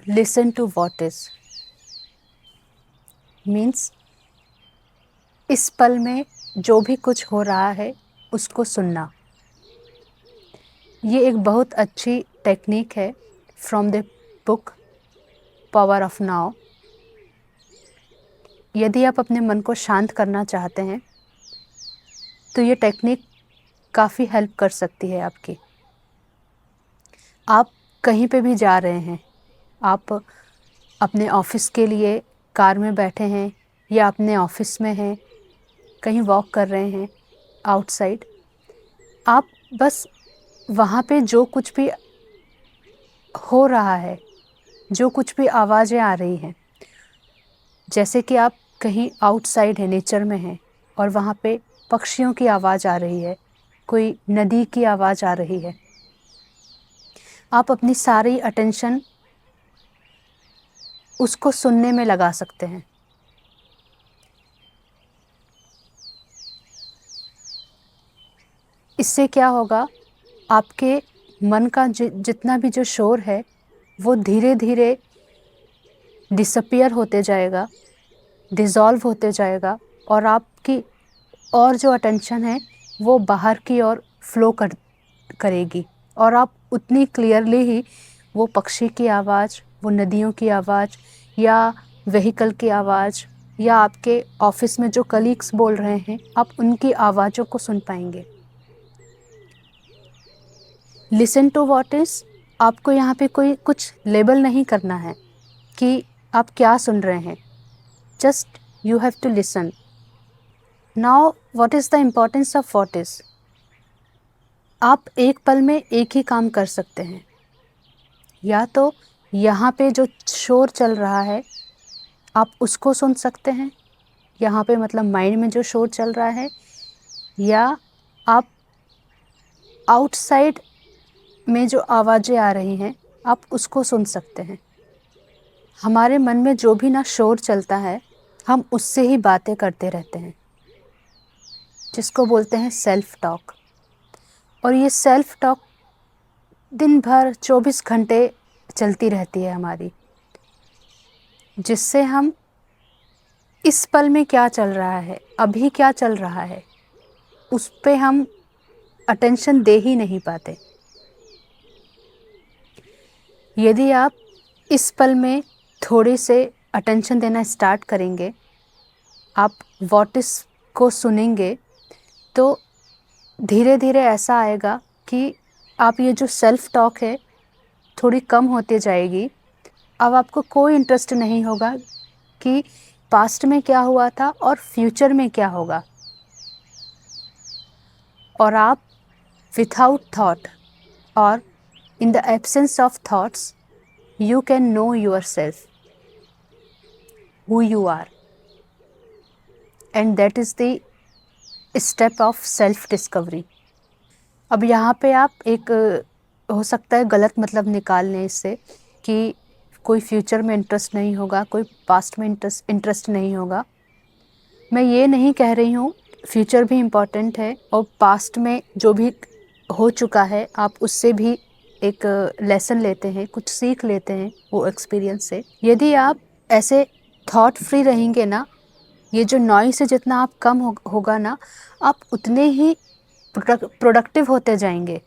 Listen to what is means इस पल में जो भी कुछ हो रहा है उसको सुनना। ये एक बहुत अच्छी टेक्निक है from the book power of now. यदि आप अपने मन को शांत करना चाहते हैं तो ये टेक्निक काफ़ी हेल्प कर सकती है आपकी। आप कहीं पे भी जा रहे हैं, आप अपने ऑफिस के लिए कार में बैठे हैं या अपने ऑफिस में हैं, कहीं वॉक कर रहे हैं आउटसाइड, आप बस वहाँ पे जो कुछ भी हो रहा है, जो कुछ भी आवाज़ें आ रही हैं, जैसे कि आप कहीं आउटसाइड है, नेचर में हैं और वहाँ पे पक्षियों की आवाज़ आ रही है, कोई नदी की आवाज़ आ रही है, आप अपनी सारी अटेंशन उसको सुनने में लगा सकते हैं। इससे क्या होगा, आपके मन का जितना भी जो शोर है वो धीरे धीरे डिसअपियर होते जाएगा, डिज़ोल्व होते जाएगा और आपकी और जो अटेंशन है वो बाहर की ओर फ्लो करेगी और आप उतनी क्लियरली ही वो पक्षी की आवाज़, वो नदियों की आवाज़ या व्हीकल की आवाज़ या आपके ऑफिस में जो कलीग्स बोल रहे हैं, आप उनकी आवाज़ों को सुन पाएंगे। लिसन टू व्हाट इज़, आपको यहाँ पे कोई कुछ लेबल नहीं करना है कि आप क्या सुन रहे हैं, just you have to listen. Now what is the importance of what is. आप एक पल में एक ही काम कर सकते हैं, या तो यहाँ पे जो शोर चल रहा है आप उसको सुन सकते हैं, यहाँ पे मतलब माइंड में जो शोर चल रहा है, या आप आउटसाइड में जो आवाज़ें आ रही हैं आप उसको सुन सकते हैं। हमारे मन में जो भी ना शोर चलता है हम उससे ही बातें करते रहते हैं, जिसको बोलते हैं सेल्फ टॉक। और ये सेल्फ टॉक दिन भर 24 घंटे चलती रहती है हमारी, जिससे हम इस पल में क्या चल रहा है, अभी क्या चल रहा है, उस पे हम अटेंशन दे ही नहीं पाते। यदि आप इस पल में थोड़े से अटेंशन देना स्टार्ट करेंगे, आप व्हाट इज़ को सुनेंगे, तो धीरे धीरे ऐसा आएगा कि आप ये जो सेल्फ टॉक है थोड़ी कम होती जाएगी। अब आपको कोई इंटरेस्ट नहीं होगा कि पास्ट में क्या हुआ था और फ्यूचर में क्या होगा, और आप विथआउट थॉट और in the absence of thoughts you can know yourself, who you are, and that is the step of self discovery। अब यहाँ पे आप एक हो सकता है गलत मतलब निकाल लें इससे कि कोई फ्यूचर में इंटरेस्ट नहीं होगा, कोई पास्ट में इंटरेस्ट नहीं होगा। मैं ये नहीं कह रही हूँ, फ्यूचर भी इम्पॉर्टेंट है और पास्ट में जो भी हो चुका है आप उससे भी एक लेसन लेते हैं, कुछ सीख लेते हैं वो एक्सपीरियंस से। यदि आप ऐसे थॉट फ्री रहेंगे ना, ये जो नॉइस है जितना आप कम होगा ना, आप उतने ही प्रोडक्टिव होते जाएंगे।